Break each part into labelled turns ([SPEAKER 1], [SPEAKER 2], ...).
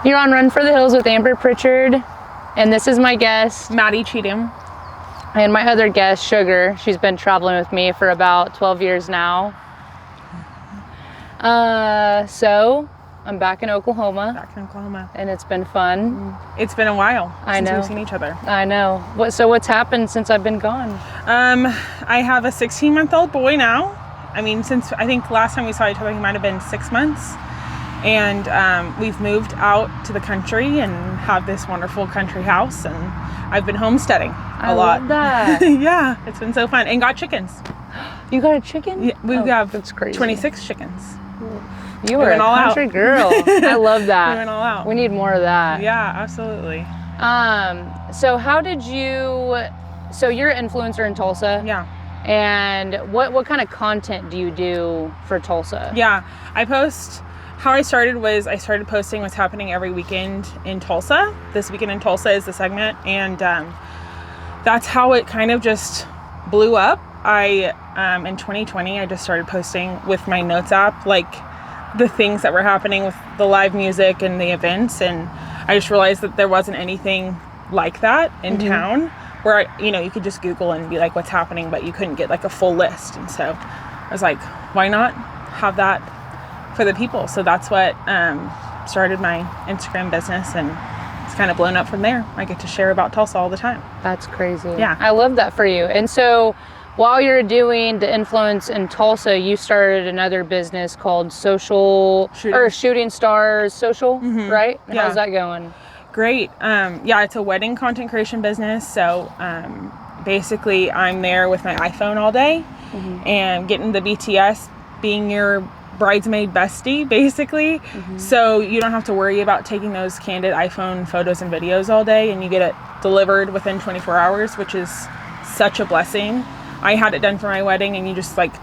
[SPEAKER 1] You're on Run for the Hills with Amber Pritchard, and this is my guest,
[SPEAKER 2] Maddie Cheatham.
[SPEAKER 1] And my other guest, Sugar. She's been traveling with me for about 12 years now. So I'm back in Oklahoma.
[SPEAKER 2] Back in Oklahoma.
[SPEAKER 1] And it's been fun.
[SPEAKER 2] It's been a while since
[SPEAKER 1] know.
[SPEAKER 2] we've seen each other.
[SPEAKER 1] I know. What's happened since I've been gone?
[SPEAKER 2] I have a 16-month-old boy now. I mean, since I think last time we saw each other, he might have been 6 months. And we've moved out to the country and have this wonderful country house. And I've been homesteading a lot.
[SPEAKER 1] I love that.
[SPEAKER 2] Yeah, it's been so fun. And got chickens.
[SPEAKER 1] You got a chicken?
[SPEAKER 2] Yeah, we have
[SPEAKER 1] that's crazy.
[SPEAKER 2] 26 chickens.
[SPEAKER 1] You are a country girl. I love that.
[SPEAKER 2] We went all out.
[SPEAKER 1] We need more of that.
[SPEAKER 2] Yeah, absolutely.
[SPEAKER 1] So how did you, so you're an influencer in Tulsa?
[SPEAKER 2] Yeah.
[SPEAKER 1] And what kind of content do you do for Tulsa?
[SPEAKER 2] Yeah, how I started was I started posting what's happening every weekend in Tulsa. This Weekend in Tulsa is the segment, and that's how it kind of just blew up. In 2020, I just started posting with my notes app, like the things that were happening with the live music and the events, and I just realized that there wasn't anything like that in town where you could just Google and be like, what's happening, but you couldn't get like a full list. And so I was like, why not have that for the people? So that's what started my Instagram business, and it's kind of blown up from there. I get to share about Tulsa all the time.
[SPEAKER 1] That's crazy.
[SPEAKER 2] Yeah.
[SPEAKER 1] I love that for you. And so while you're doing the influence in Tulsa, you started another business called Shooting Stars Social, right?
[SPEAKER 2] Yeah.
[SPEAKER 1] How's that going?
[SPEAKER 2] Great. Yeah, it's a wedding content creation business. So basically I'm there with my iPhone all day and getting the BTS, being your bridesmaid bestie, basically. So you don't have to worry about taking those candid iPhone photos and videos all day, and you get it delivered within 24 hours, which is such a blessing. I had it done for my wedding, and you just like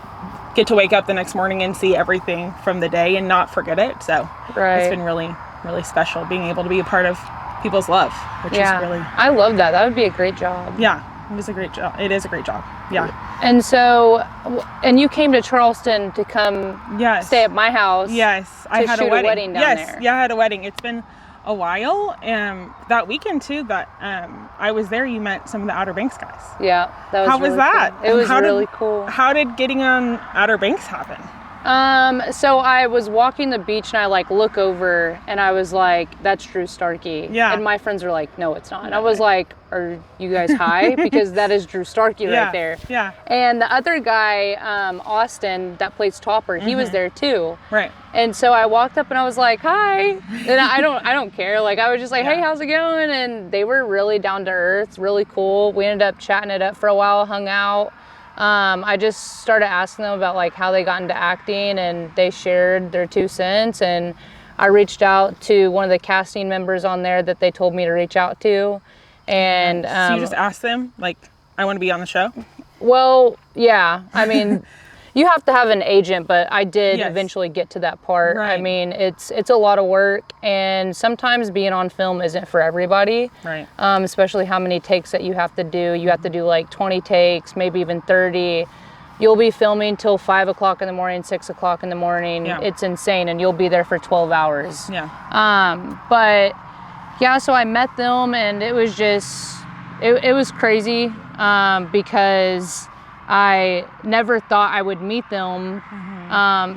[SPEAKER 2] get to wake up the next morning and see everything from the day and not forget it. So It's been really, really special being able to be a part of people's love, which is really...
[SPEAKER 1] I love that. That would be a great job.
[SPEAKER 2] Yeah, it is a great job. It is a great job. Yeah.
[SPEAKER 1] And so, and you came to Charleston to come stay at my house.
[SPEAKER 2] Yes, I had
[SPEAKER 1] shoot
[SPEAKER 2] a wedding
[SPEAKER 1] down there.
[SPEAKER 2] Yeah, I had a wedding. It's been a while. That weekend too that I was there, you met some of the Outer Banks guys.
[SPEAKER 1] Yeah, that was
[SPEAKER 2] How was that?
[SPEAKER 1] Cool. It was really cool.
[SPEAKER 2] How did getting on Outer Banks happen?
[SPEAKER 1] So I was walking the beach and I like look over and I was like, that's Drew Starkey.
[SPEAKER 2] Yeah.
[SPEAKER 1] And my friends were like, no, it's not. And I was like, are you guys high? Because that is Drew Starkey right there.
[SPEAKER 2] Yeah.
[SPEAKER 1] And the other guy, Austin, that plays Topper, he was there too.
[SPEAKER 2] Right.
[SPEAKER 1] And so I walked up and I was like, hi. And I don't care. Like I was just like, hey, how's it going? And they were really down to earth, really cool. We ended up chatting it up for a while, hung out. I just started asking them about like how they got into acting, and they shared their 2 cents, and I reached out to one of the casting members on there that they told me to reach out to. And
[SPEAKER 2] so you just asked them like, I want to be on the show?
[SPEAKER 1] Well, yeah, I mean, you have to have an agent, but I did eventually get to that part.
[SPEAKER 2] Right.
[SPEAKER 1] I mean, it's a lot of work, and sometimes being on film isn't for everybody.
[SPEAKER 2] Right.
[SPEAKER 1] Especially how many takes that you have to do. You have to do like 20 takes, maybe even 30. You'll be filming till 5 o'clock in the morning, 6 o'clock in the morning.
[SPEAKER 2] Yeah.
[SPEAKER 1] It's insane, and you'll be there for 12 hours.
[SPEAKER 2] Yeah.
[SPEAKER 1] But yeah, so I met them, and it was just, it was crazy because I never thought I would meet them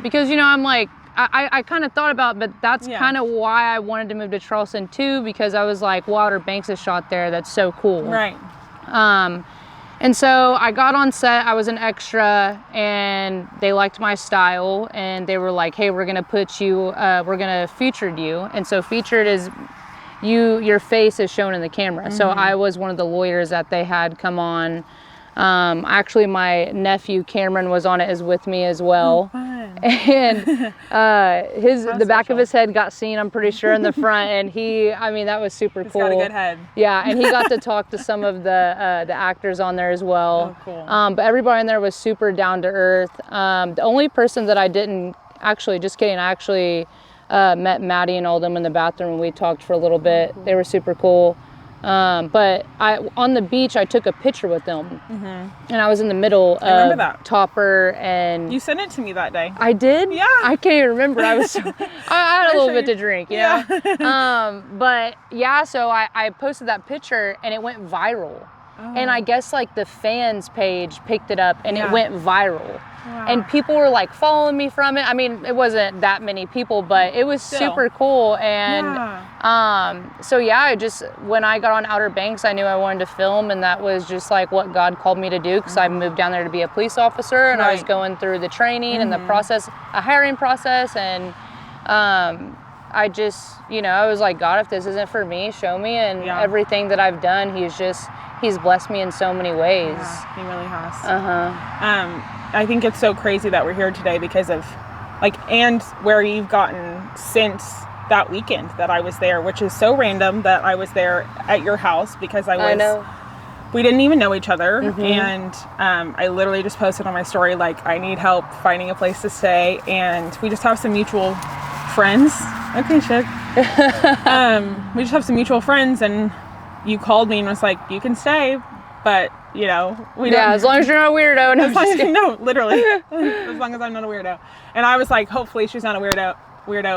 [SPEAKER 1] because, I'm like, I kind of thought about, but that's kind of why I wanted to move to Charleston too, because I was like, Outer Banks is shot there. That's so cool.
[SPEAKER 2] Right.
[SPEAKER 1] And so I got on set, I was an extra, and they liked my style, and they were like, hey, we're going to put you, we're going to feature you. And so featured is your face is shown in the camera. So I was one of the lawyers that they had come on. Actually, my nephew Cameron was on it with me as well. And the back of his head got seen, I'm pretty sure, in the front, and that was super cool.
[SPEAKER 2] He's got a good head.
[SPEAKER 1] Yeah, and he got to talk to some of the actors on there as well.
[SPEAKER 2] Oh, cool.
[SPEAKER 1] But everybody in there was super down to earth. The only person that I didn't actually, just kidding, I actually met Maddie and all them in the bathroom, and we talked for a little bit. They were super cool. But on the beach, I took a picture with them, and I was in the middle
[SPEAKER 2] remember
[SPEAKER 1] of
[SPEAKER 2] that.
[SPEAKER 1] Topper, and
[SPEAKER 2] You sent it to me that day.
[SPEAKER 1] I did.
[SPEAKER 2] Yeah.
[SPEAKER 1] I can't even remember. I was, I had a little bit to drink, you know?
[SPEAKER 2] Yeah.
[SPEAKER 1] But yeah, so I posted that picture, and it went viral, and I guess like the fans page picked it up, and it went viral.
[SPEAKER 2] Wow.
[SPEAKER 1] And people were like following me from it. I mean, it wasn't that many people, but it was super cool. And so yeah, I just, when I got on Outer Banks, I knew I wanted to film, and that was just like what God called me to do, because I moved down there to be a police officer, and I was going through the training and the process, a hiring process, and I just, you know, I was like, God, if this isn't for me, show me. And everything that I've done, he's blessed me in so many ways.
[SPEAKER 2] Yeah, he really has. I think it's so crazy that we're here today because of like, and where you've gotten since that weekend that I was there, which is so random that I was there at your house because I know. We didn't even know each other. And I literally just posted on my story, like, I need help finding a place to stay. And we just have some mutual friends. Okay, shit. We just have some mutual friends, and you called me and was like, you can stay, but you know, we don't.
[SPEAKER 1] Yeah, as long as you're not a weirdo.
[SPEAKER 2] No, literally. As long as I'm not a weirdo. And I was like, hopefully she's not a weirdo.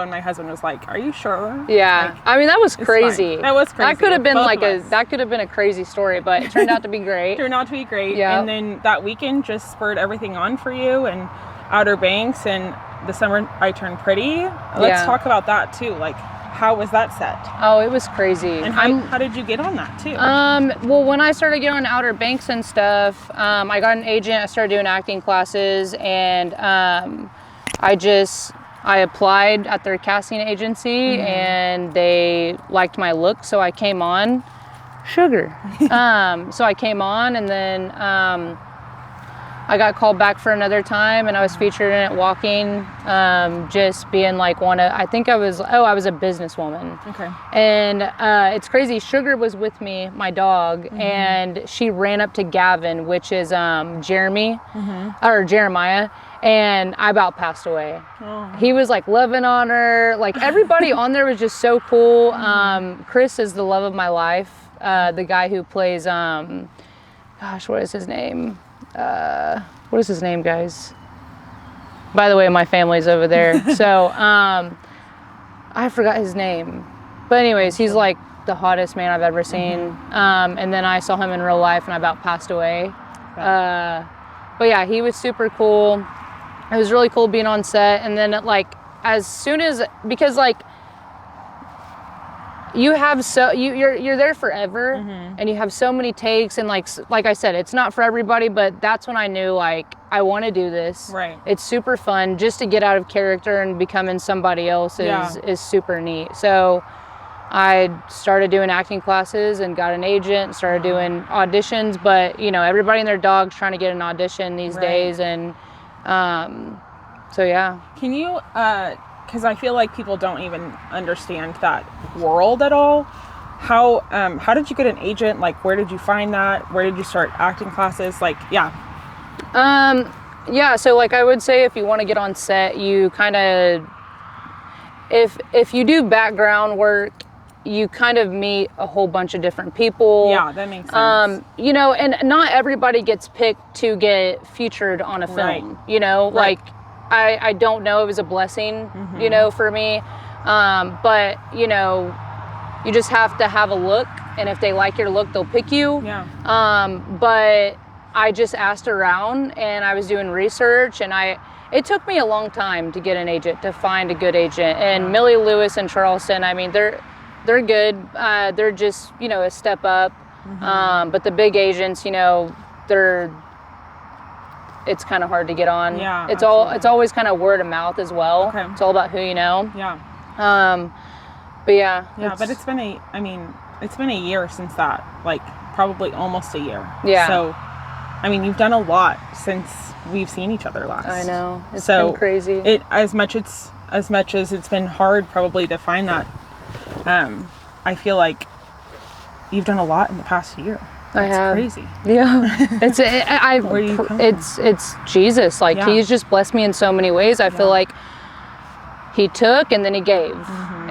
[SPEAKER 2] And my husband was like, are you sure?
[SPEAKER 1] Yeah.
[SPEAKER 2] Like,
[SPEAKER 1] I mean, that was crazy.
[SPEAKER 2] That was crazy.
[SPEAKER 1] That could have been that could have been a crazy story, but it turned out to be great.
[SPEAKER 2] Turned out to be great.
[SPEAKER 1] Yeah.
[SPEAKER 2] And then that weekend just spurred everything on for you, and Outer Banks, and the summer I Turned Pretty. Let's talk about that too. Like, how was that set?
[SPEAKER 1] Oh, it was crazy.
[SPEAKER 2] And how did you get on that too?
[SPEAKER 1] Well, when I started getting on Outer Banks and stuff, I got an agent. I started doing acting classes, and I applied at their casting agency, and they liked my look, so I came on. Sugar. So I came on, and then I got called back for another time, and I was featured in it walking, just being like I was a businesswoman.
[SPEAKER 2] Okay.
[SPEAKER 1] And it's crazy. Sugar was with me, my dog, and she ran up to Gavin, which is Jeremiah, and I about passed away. Oh. He was like loving on her. Like, everybody on there was just so cool. Chris is the love of my life. The guy who plays, what is his name? What is his name, guys? By the way, my family's over there. So, I forgot his name. But anyways, he's like the hottest man I've ever seen. And then I saw him in real life, and I about passed away. But yeah, he was super cool. It was really cool being on set. And then because you have you're there forever, and you have so many takes, and like I said, it's not for everybody, but that's when I knew, like, I want to do this.
[SPEAKER 2] Right.
[SPEAKER 1] It's super fun just to get out of character, and becoming somebody else is super neat. So I started doing acting classes and got an agent, started doing auditions, but you know, everybody and their dog's trying to get an audition these days, and so yeah. Can
[SPEAKER 2] you because I feel like people don't even understand that world at all. How did you get an agent? Like, where did you find that? Where did you start acting classes? Like,
[SPEAKER 1] so like I would say, if you want to get on set, you kind of, if you do background work, you kind of meet a whole bunch of different people.
[SPEAKER 2] Yeah, that makes sense.
[SPEAKER 1] You know, and not everybody gets picked to get featured on a film. Right. You know, like, I don't know, it was a blessing, you know, for me. But, you know, you just have to have a look, and if they like your look, they'll pick you.
[SPEAKER 2] Yeah.
[SPEAKER 1] But I just asked around, and I was doing research, and it took me a long time to get an agent, to find a good agent. And Millie Lewis and Charleston, I mean, they're good. They're just, you know, a step up. But the big agents, you know, it's kind of hard to get on.
[SPEAKER 2] Yeah,
[SPEAKER 1] it's always kind of word of mouth as well.
[SPEAKER 2] Okay.
[SPEAKER 1] It's all about who you know.
[SPEAKER 2] Yeah.
[SPEAKER 1] But yeah.
[SPEAKER 2] Yeah, but it's been a year since that, like, probably almost a year.
[SPEAKER 1] Yeah.
[SPEAKER 2] So, I mean, you've done a lot since we've seen each other last.
[SPEAKER 1] I know. It's been crazy.
[SPEAKER 2] As much as it's been hard probably to find that, I feel like you've done a lot in the past year.
[SPEAKER 1] I have.
[SPEAKER 2] Crazy.
[SPEAKER 1] Yeah. It's Jesus. Like, he's just blessed me in so many ways. I feel like he took, and then he gave.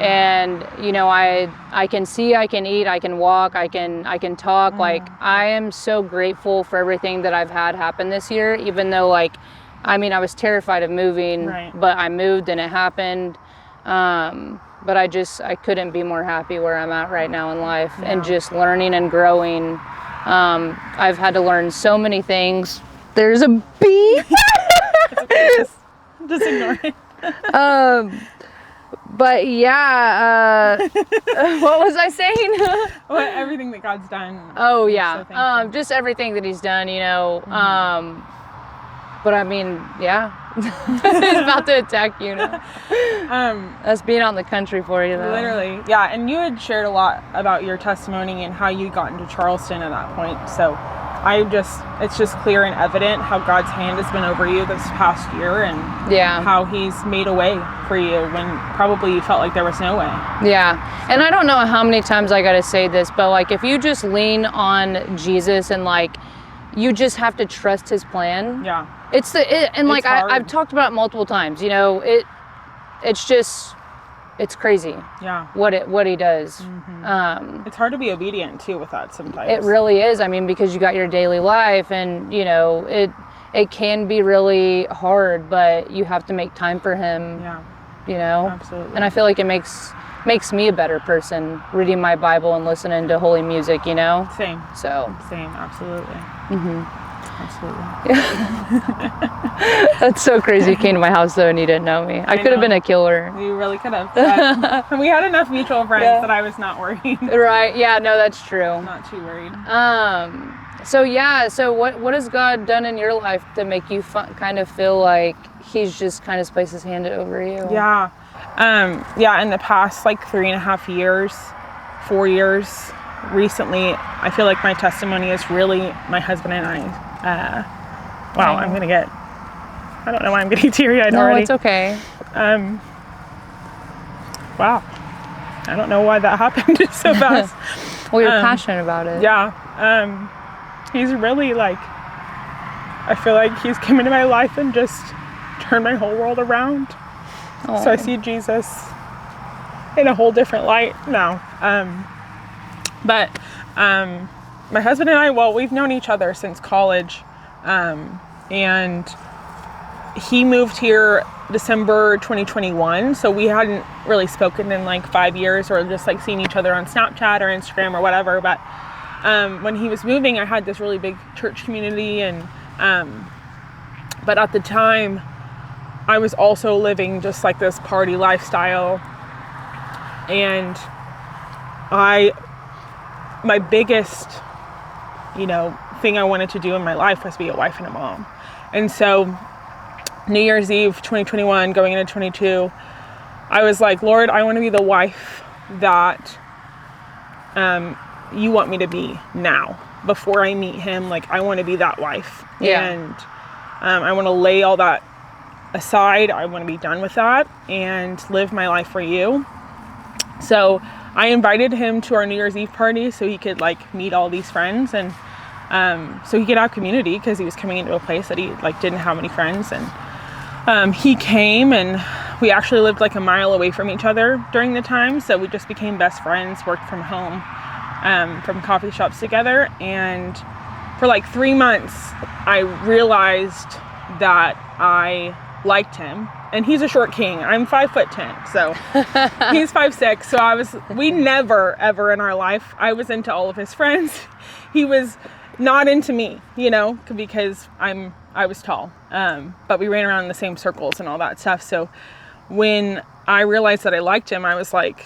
[SPEAKER 1] And you know, I can see, I can eat, I can walk, I can talk. Like, I am so grateful for everything that I've had happen this year, even though, like, I mean, I was terrified of moving, but I moved and it happened. But I couldn't be more happy where I'm at right now in life, and just learning and growing. I've had to learn so many things. There's a bee.
[SPEAKER 2] Just ignore it.
[SPEAKER 1] But yeah, what was I saying?
[SPEAKER 2] Everything that God's done.
[SPEAKER 1] Oh yeah,
[SPEAKER 2] So
[SPEAKER 1] just everything that He's done, you know. But I mean, yeah, He's about to attack you now. That's being out in the country for you, though.
[SPEAKER 2] Literally, yeah. And you had shared a lot about your testimony and how you got into Charleston at that point. So it's just clear and evident how God's hand has been over you this past year, and how He's made a way for you when probably you felt like there was no way.
[SPEAKER 1] Yeah. And I don't know how many times I got to say this, but like, if you just lean on Jesus and like, you just have to trust His plan.
[SPEAKER 2] Yeah.
[SPEAKER 1] I've talked about it multiple times, you know, it's crazy.
[SPEAKER 2] Yeah.
[SPEAKER 1] What He does.
[SPEAKER 2] It's hard to be obedient too with that sometimes.
[SPEAKER 1] It really is. I mean, because you got your daily life, and you know, it can be really hard, but you have to make time for Him.
[SPEAKER 2] Yeah.
[SPEAKER 1] You know?
[SPEAKER 2] Absolutely.
[SPEAKER 1] And I feel like it makes me a better person, reading my Bible and listening to holy music, you know?
[SPEAKER 2] Same.
[SPEAKER 1] So.
[SPEAKER 2] Same, absolutely. Absolutely.
[SPEAKER 1] That's so crazy. You came to my house though and you didn't know me. I could have been a killer.
[SPEAKER 2] You really could have. But we had enough mutual friends that I was not worried.
[SPEAKER 1] Right. Yeah, no, that's true.
[SPEAKER 2] Not too worried.
[SPEAKER 1] So what has God done in your life to make you kind of feel like He's just kind of placed His hand over you?
[SPEAKER 2] Yeah. In the past like 3.5 years, 4 years, recently, I feel like my testimony is really my husband and I. I don't know why I'm getting teary-eyed already.
[SPEAKER 1] No, it's okay.
[SPEAKER 2] Wow. I don't know why that happened so fast.
[SPEAKER 1] Well, you're passionate about it.
[SPEAKER 2] Yeah. He's really like, I feel like He's come into my life and just turned my whole world around.
[SPEAKER 1] Aww.
[SPEAKER 2] So I see Jesus in a whole different light now. My husband and I, we've known each other since college. And he moved here December 2021. So we hadn't really spoken in like 5 years, or just like seen each other on Snapchat or Instagram or whatever. But when he was moving, I had this really big church community. And but at the time, I was also living just like this party lifestyle. And my biggest, thing I wanted to do in my life was be a wife and a mom. And so New Year's Eve 2021 going into 22, I was like, Lord, I want to be the wife that you want me to be now. Before I meet Him, like, I want to be that wife.
[SPEAKER 1] Yeah.
[SPEAKER 2] And I want to lay all that aside. I want to be done with that and live my life for you. So I invited him to our New Year's Eve party so he could like meet all these friends, and so he could have community, because he was coming into a place that he like didn't have any friends. And he came, and we actually lived like a mile away from each other during the time, so we just became best friends, worked from home, from coffee shops together. And for like 3 months I realized that I liked him. And he's a short king. I'm 5'10", so he's 5'6". So we never ever in our life, I was into all of his friends. He was not into me, because I was tall. But we ran around in the same circles and all that stuff. So when I realized that I liked him, I was like,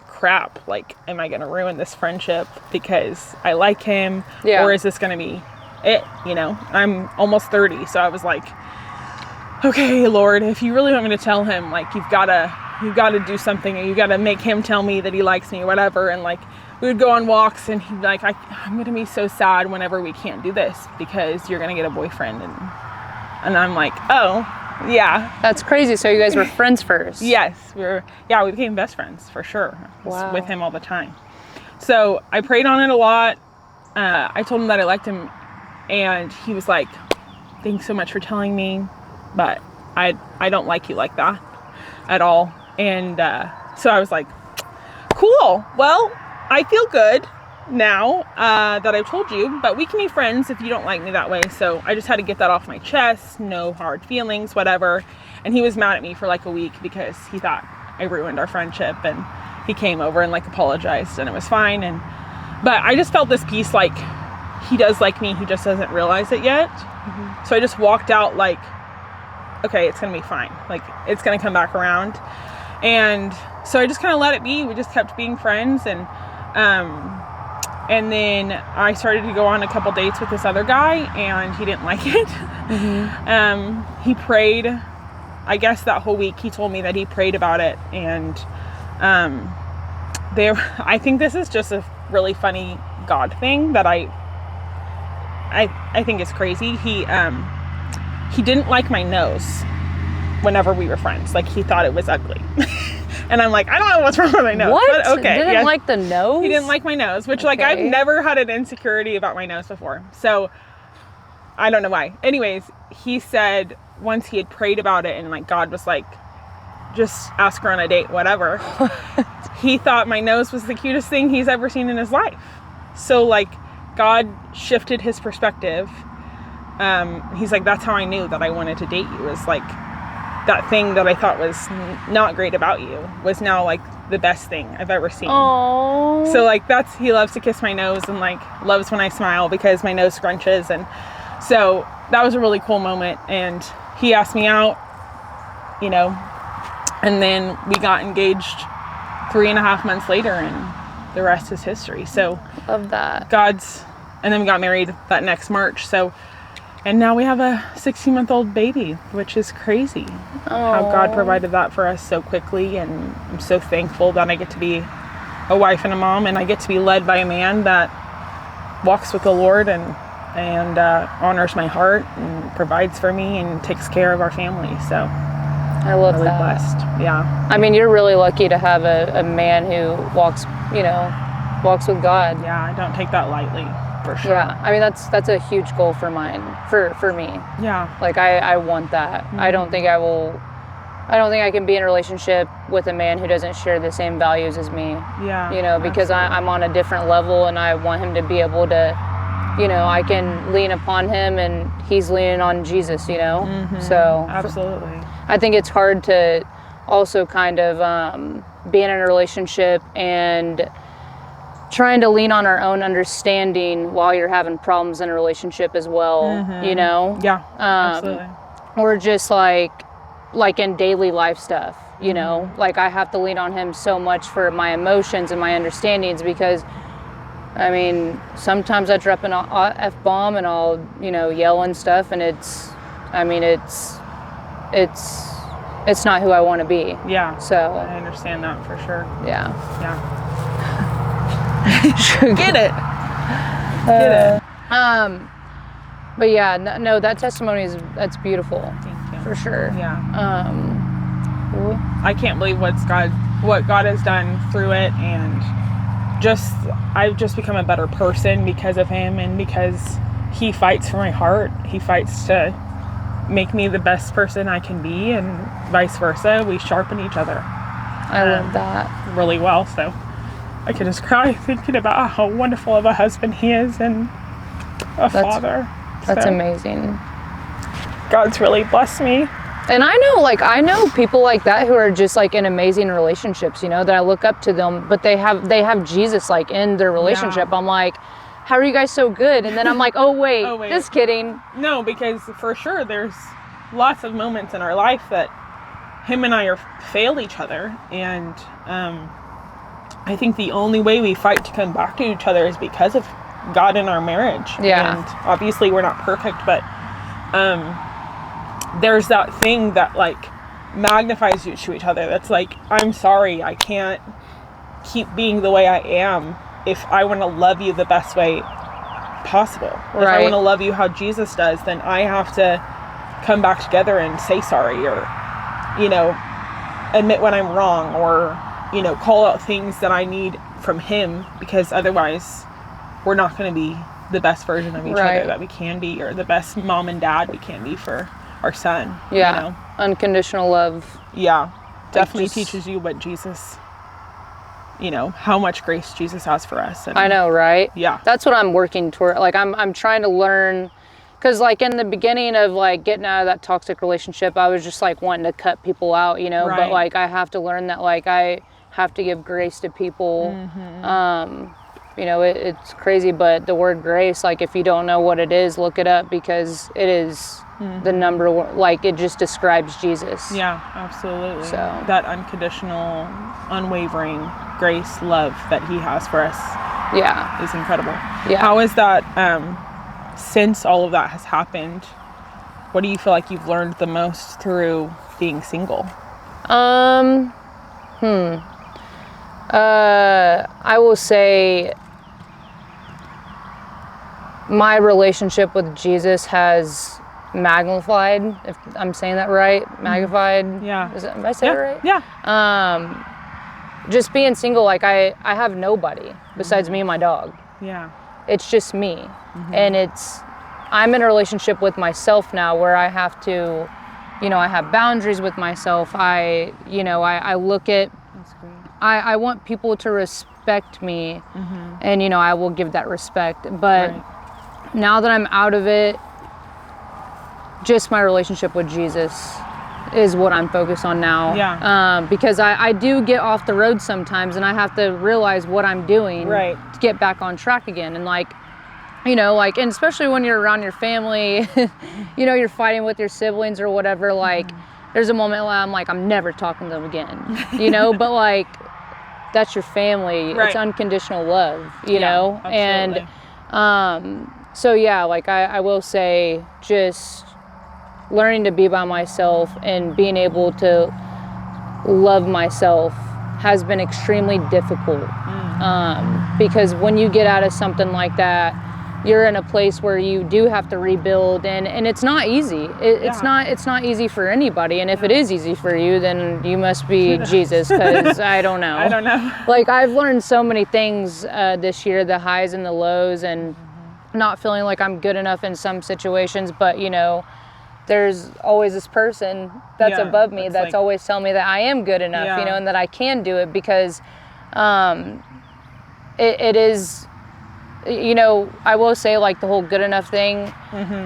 [SPEAKER 2] crap, like, am I going to ruin this friendship because I like him?
[SPEAKER 1] Yeah.
[SPEAKER 2] Or is this going to be it? I'm almost 30. So I was like, okay, Lord, if you really want me to tell him, like, you've got to do something, or you got to make him tell me that he likes me or whatever. And like, we would go on walks, and he'd be like, I'm going to be so sad whenever we can't do this because you're going to get a boyfriend. And I'm like, oh, yeah.
[SPEAKER 1] That's crazy. So you guys were friends first?
[SPEAKER 2] Yes, we became best friends for sure. I was with him all the time. So I prayed on it a lot. I told him that I liked him, and he was like, thanks so much for telling me, but I don't like you like that at all. And So I was like, cool. Well, I feel good now that I've told you, but we can be friends if you don't like me that way. So I just had to get that off my chest. No hard feelings, whatever. And he was mad at me for like a week because he thought I ruined our friendship, and he came over and like apologized, and it was fine. But I just felt this peace, like he does like me, he just doesn't realize it yet. Mm-hmm. So I just walked out like, okay, it's gonna be fine. Like, it's gonna come back around. And so I just kind of let it be. We just kept being friends, and then I started to go on a couple dates with this other guy, and he didn't like it. Mm-hmm. He prayed, I guess that whole week he told me that he prayed about it, and I think this is just a really funny God thing that I think is crazy. He didn't like my nose whenever we were friends. Like, he thought it was ugly. And I'm like, I don't know what's wrong with my nose.
[SPEAKER 1] What?
[SPEAKER 2] But okay.
[SPEAKER 1] Didn't like the nose?
[SPEAKER 2] He didn't like my nose, which, like, I've never had an insecurity about my nose before. So I don't know why. Anyways, he said once he had prayed about it and, like, God was like, just ask her on a date, whatever. He thought my nose was the cutest thing he's ever seen in his life. So, like, God shifted his perspective. He's like, that's how I knew that I wanted to date you, is like, that thing that I thought was not great about you was now like the best thing I've ever seen.
[SPEAKER 1] Aww.
[SPEAKER 2] So like, he loves to kiss my nose, and like loves when I smile because my nose scrunches. And so that was a really cool moment. And he asked me out, you know, and then we got engaged 3.5 months later, and the rest is history. So
[SPEAKER 1] love that.
[SPEAKER 2] And then we got married that next March. So, and now we have a 16-month-old baby, which is crazy. How God provided that for us so quickly. And I'm so thankful that I get to be a wife and a mom, and I get to be led by a man that walks with the Lord and honors my heart and provides for me and takes care of our family. So
[SPEAKER 1] I love
[SPEAKER 2] really
[SPEAKER 1] that.
[SPEAKER 2] Blessed. Yeah.
[SPEAKER 1] I mean, you're really lucky to have a man who walks with God.
[SPEAKER 2] Yeah, I don't take that lightly, for sure.
[SPEAKER 1] Yeah, I mean, that's a huge goal for mine, for me.
[SPEAKER 2] Yeah.
[SPEAKER 1] Like, I want that. Mm-hmm. I don't think I can be in a relationship with a man who doesn't share the same values as me.
[SPEAKER 2] Yeah.
[SPEAKER 1] You know, because I'm on a different level, and I want him to be able to, you know, I can lean upon him and he's leaning on Jesus, you know? Mm-hmm. So
[SPEAKER 2] absolutely.
[SPEAKER 1] I think it's hard to also kind of be in a relationship and trying to lean on our own understanding while you're having problems in a relationship as well, mm-hmm. you know?
[SPEAKER 2] Yeah, absolutely.
[SPEAKER 1] Or just like in daily life stuff, you know? Like, I have to lean on him so much for my emotions and my understandings, because, I mean, sometimes I drop an F-bomb and I'll, you know, yell and stuff, and it's not who I want to be.
[SPEAKER 2] Yeah.
[SPEAKER 1] So
[SPEAKER 2] I understand that for sure.
[SPEAKER 1] Yeah.
[SPEAKER 2] Yeah.
[SPEAKER 1] Get it. But yeah, no, that testimony that's beautiful.
[SPEAKER 2] Thank you.
[SPEAKER 1] For sure.
[SPEAKER 2] Yeah. I can't believe what God has done through it, and I've just become a better person because of him, and because he fights for my heart. He fights to make me the best person I can be, and vice versa. We sharpen each other.
[SPEAKER 1] I love that.
[SPEAKER 2] Really well, so I could just cry thinking about how wonderful of a husband he is, and a father.
[SPEAKER 1] That's amazing.
[SPEAKER 2] God's really blessed me.
[SPEAKER 1] And I know people like that who are just like in amazing relationships, you know, that I look up to them, but they have Jesus like in their relationship. Yeah. I'm like, how are you guys so good? And then I'm like, oh wait, just kidding.
[SPEAKER 2] No, because for sure there's lots of moments in our life that him and I fail each other, and I think the only way we fight to come back to each other is because of God in our marriage.
[SPEAKER 1] Yeah.
[SPEAKER 2] And obviously we're not perfect, but there's that thing that like magnifies you to each other. That's like, I'm sorry, I can't keep being the way I am if I want to love you the best way possible. Right. If I want to love you how Jesus does, then I have to come back together and say sorry, or, you know, admit when I'm wrong, or, you know, call out things that I need from him, because otherwise we're not going to be the best version of each other that we can be, or the best mom and dad we can be for our son.
[SPEAKER 1] Yeah.
[SPEAKER 2] You know?
[SPEAKER 1] Unconditional love.
[SPEAKER 2] Yeah. Definitely teaches you what Jesus how much grace Jesus has for us. And
[SPEAKER 1] I know, right?
[SPEAKER 2] Yeah.
[SPEAKER 1] That's what I'm working toward. Like I'm trying to learn, because like in the beginning of like getting out of that toxic relationship, I was just like wanting to cut people out, but
[SPEAKER 2] Right.
[SPEAKER 1] like I have to learn that like I have to give grace to people. It's crazy, but the word grace, like if you don't know what it is, look it up, because it is the number one, like it just describes Jesus.
[SPEAKER 2] Yeah, absolutely.
[SPEAKER 1] So.
[SPEAKER 2] That unconditional, unwavering grace, love that he has for us
[SPEAKER 1] Yeah.
[SPEAKER 2] is incredible.
[SPEAKER 1] Yeah.
[SPEAKER 2] How is that, since all of that has happened, what do you feel like you've learned the most through being single?
[SPEAKER 1] I will say my relationship with Jesus has magnified, if I'm saying that right, magnified.
[SPEAKER 2] Yeah.
[SPEAKER 1] Did I say it right?
[SPEAKER 2] Yeah.
[SPEAKER 1] Just being single, like I have nobody besides me and my dog.
[SPEAKER 2] Yeah.
[SPEAKER 1] It's just me. And I'm in a relationship with myself now where I have to, I have boundaries with myself. I look at,
[SPEAKER 2] That's great.
[SPEAKER 1] I want people to respect me, and I will give that respect. But
[SPEAKER 2] Right.
[SPEAKER 1] now that I'm out of it, just my relationship with Jesus is what I'm focused on now.
[SPEAKER 2] Yeah.
[SPEAKER 1] Because I do get off the road sometimes, and I have to realize what I'm doing
[SPEAKER 2] Right.
[SPEAKER 1] to get back on track again. And and especially when you're around your family, you're fighting with your siblings or whatever, there's a moment where I'm like, I'm never talking to them again, but like, that's your family.
[SPEAKER 2] Right.
[SPEAKER 1] It's unconditional love,
[SPEAKER 2] Yeah,
[SPEAKER 1] and,
[SPEAKER 2] absolutely.
[SPEAKER 1] so yeah, like I will say just learning to be by myself and being able to love myself has been extremely difficult. Because when you get out of something like that, you're in a place where you do have to rebuild, and it's not easy. It's not easy for anybody. And if it is easy for you, then you must be Jesus, because I don't know.
[SPEAKER 2] I don't know.
[SPEAKER 1] Like I've learned so many things this year, the highs and the lows, and not feeling like I'm good enough in some situations, but there's always this person that's
[SPEAKER 2] Yeah,
[SPEAKER 1] above me
[SPEAKER 2] it's
[SPEAKER 1] that's
[SPEAKER 2] like-
[SPEAKER 1] always telling me that I am good enough,
[SPEAKER 2] Yeah.
[SPEAKER 1] and that I can do it, because it is, I will say, like, the whole good enough thing,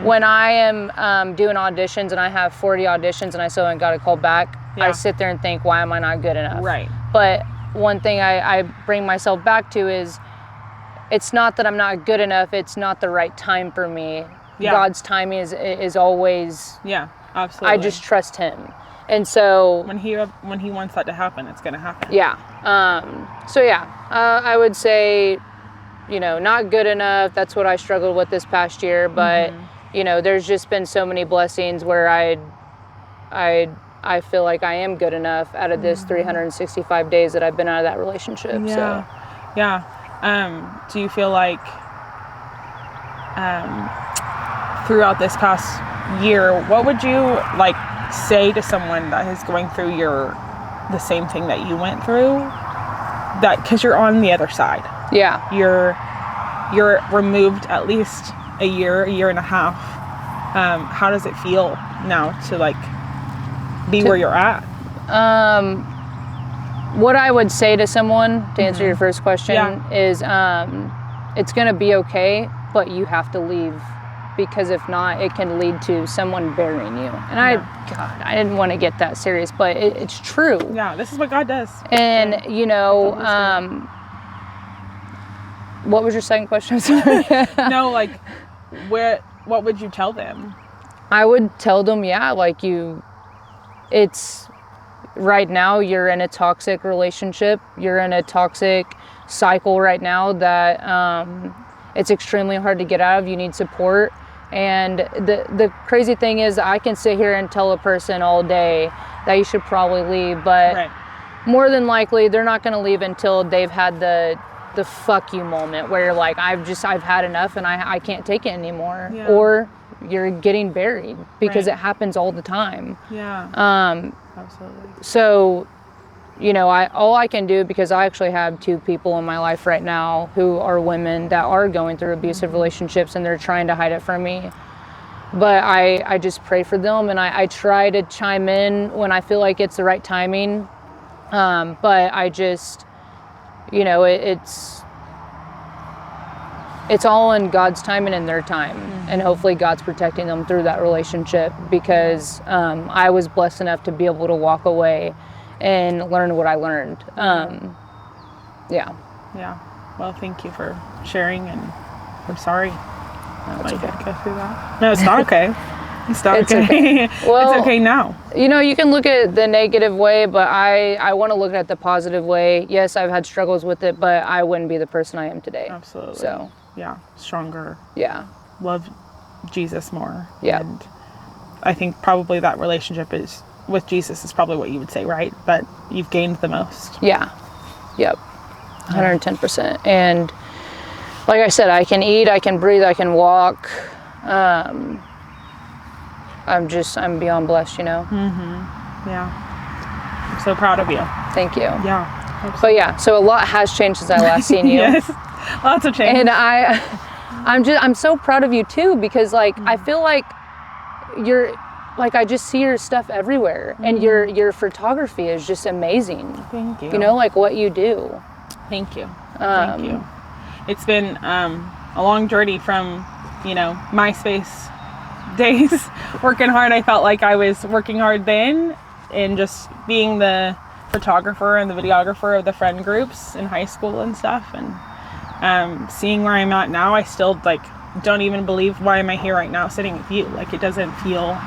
[SPEAKER 1] when I am doing auditions and I have 40 auditions and I still haven't got a call back,
[SPEAKER 2] Yeah.
[SPEAKER 1] I sit there and think, why am I not good enough?
[SPEAKER 2] Right.
[SPEAKER 1] But one thing I bring myself back to is, it's not that I'm not good enough, it's not the right time for me.
[SPEAKER 2] Yeah.
[SPEAKER 1] God's timing is always,
[SPEAKER 2] Yeah, absolutely.
[SPEAKER 1] I just trust him. And so,
[SPEAKER 2] when he wants that to happen, it's going to happen.
[SPEAKER 1] yeah. I would say, not good enough. That's what I struggled with this past year. But, there's just been so many blessings where I feel like I am good enough out of this 365 days that I've been out of that relationship.
[SPEAKER 2] Yeah.
[SPEAKER 1] So,
[SPEAKER 2] Yeah. Do you feel like throughout this past year, what would you like say to someone that is going through the same thing that you went through? That, because you're on the other side.
[SPEAKER 1] yeah.
[SPEAKER 2] You're removed at least a year and a half. How does it feel now to like be where you're at?
[SPEAKER 1] What I would say to someone, to answer your first question,
[SPEAKER 2] Yeah.
[SPEAKER 1] is it's going to be okay, but you have to leave, because if not, it can lead to someone burying you. And I didn't want to get that serious, but it's true.
[SPEAKER 2] Yeah, this is what God does.
[SPEAKER 1] And, what was your second question? I'm sorry.
[SPEAKER 2] No, like, what would you tell them?
[SPEAKER 1] I would tell them, it's right now you're in a toxic relationship. You're in a toxic cycle right now that it's extremely hard to get out of. You need support. And the crazy thing is, I can sit here and tell a person all day that you should probably leave, but
[SPEAKER 2] Right.
[SPEAKER 1] more than likely they're not going to leave until they've had the fuck you moment where you're like, I've had enough and I can't take it anymore.
[SPEAKER 2] Yeah.
[SPEAKER 1] Or you're getting buried, because
[SPEAKER 2] Right.
[SPEAKER 1] it happens all the time.
[SPEAKER 2] Yeah. Absolutely.
[SPEAKER 1] So, all I can do, because I actually have 2 people in my life right now who are women that are going through abusive relationships, and they're trying to hide it from me. But I just pray for them, and I try to chime in when I feel like it's the right timing. But you know, it's all in God's time and in their time. And hopefully God's protecting them through that relationship, because I was blessed enough to be able to walk away and learn what I learned. Yeah.
[SPEAKER 2] Yeah. Well, thank you for sharing, and I'm sorry.
[SPEAKER 1] No, it's
[SPEAKER 2] I
[SPEAKER 1] okay.
[SPEAKER 2] had to go through that. No, it's not okay. It's not
[SPEAKER 1] It's
[SPEAKER 2] okay.
[SPEAKER 1] okay. Well,
[SPEAKER 2] it's okay now.
[SPEAKER 1] You know, you can look at the negative way, but I want to look at the positive way. Yes, I've had struggles with it, but I wouldn't be the person I am today.
[SPEAKER 2] Absolutely.
[SPEAKER 1] So,
[SPEAKER 2] yeah, stronger.
[SPEAKER 1] yeah.
[SPEAKER 2] Love Jesus more.
[SPEAKER 1] Yeah.
[SPEAKER 2] And I think probably that relationship is with Jesus is probably what you would say, right? But you've gained the most.
[SPEAKER 1] Yeah. Yep. 110%. And like I said, I can eat, I can breathe, I can walk. I'm beyond blessed, you know?
[SPEAKER 2] Yeah. I'm so proud of you.
[SPEAKER 1] Thank you.
[SPEAKER 2] Yeah.
[SPEAKER 1] But yeah, so a lot has changed since I last seen you.
[SPEAKER 2] Yes. Lots of change.
[SPEAKER 1] And I'm so proud of you too, because like, I feel like I just see your stuff everywhere, and your photography is just amazing.
[SPEAKER 2] Thank you.
[SPEAKER 1] You know, like what you do.
[SPEAKER 2] Thank you. Thank you. It's been a long journey from, you know, MySpace days, working hard. I felt like I was working hard then, and just being the photographer and the videographer of the friend groups in high school and stuff. And seeing where I'm at now, I still like don't even believe why am I here right now sitting with you. Like, it doesn't feel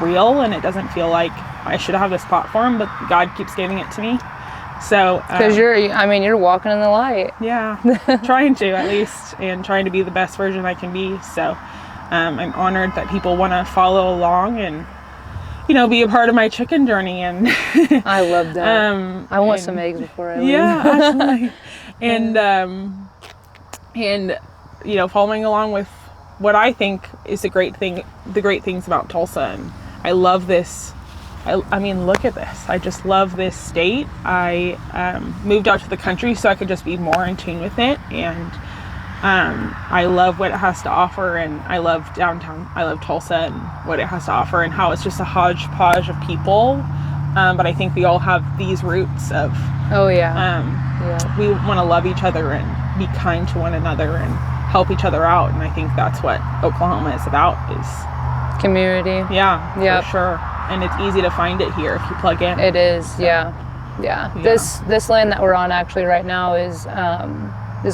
[SPEAKER 2] real, and it doesn't feel like I should have this platform, but God keeps giving it to me. So
[SPEAKER 1] Because you're walking in the light.
[SPEAKER 2] yeah, trying to at least, and trying to be the best version I can be. So I'm honored that people want to follow along and, you know, be a part of my chicken journey. And
[SPEAKER 1] I love that. I want some eggs before I leave.
[SPEAKER 2] yeah, absolutely. And you know, following along with what I think is the great things about Tulsa. And I love this. I mean, look at this. I just love this state. I moved out to the country so I could just be more in tune with it. And I love what it has to offer. And I love downtown. I love Tulsa and what it has to offer, and how it's just a hodgepodge of people. But I think we all have these roots of,
[SPEAKER 1] Oh yeah. Yeah.
[SPEAKER 2] we want to love each other and be kind to one another and help each other out. And I think that's what Oklahoma is about, is
[SPEAKER 1] Community.
[SPEAKER 2] yeah,
[SPEAKER 1] Yep.
[SPEAKER 2] for sure. And it's easy to find it here if you plug in.
[SPEAKER 1] It is. Yeah. This land that we're on actually right now is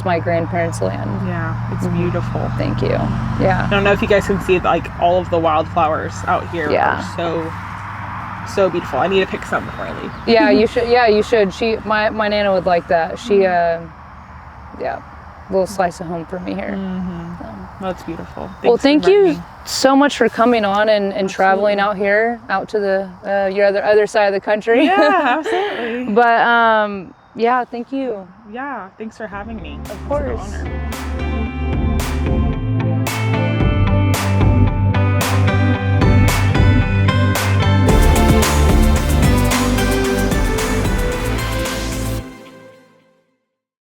[SPEAKER 1] my grandparents' land.
[SPEAKER 2] Yeah, it's beautiful.
[SPEAKER 1] Thank you. Yeah.
[SPEAKER 2] I don't know if you guys can see like all of the wildflowers out here.
[SPEAKER 1] Yeah.
[SPEAKER 2] Are so beautiful. I need to pick some before I leave.
[SPEAKER 1] Yeah, you should. Yeah, you should. My Nana would like that. She, yeah, little slice of home for me here.
[SPEAKER 2] That's beautiful.
[SPEAKER 1] Well,
[SPEAKER 2] Thanks
[SPEAKER 1] thank
[SPEAKER 2] for
[SPEAKER 1] you
[SPEAKER 2] inviting me.
[SPEAKER 1] so much for coming on and traveling out here, out to the your other side of the country.
[SPEAKER 2] Yeah, absolutely.
[SPEAKER 1] But yeah, thank you.
[SPEAKER 2] Yeah, thanks for having me.
[SPEAKER 1] Of course.
[SPEAKER 2] It's an honor.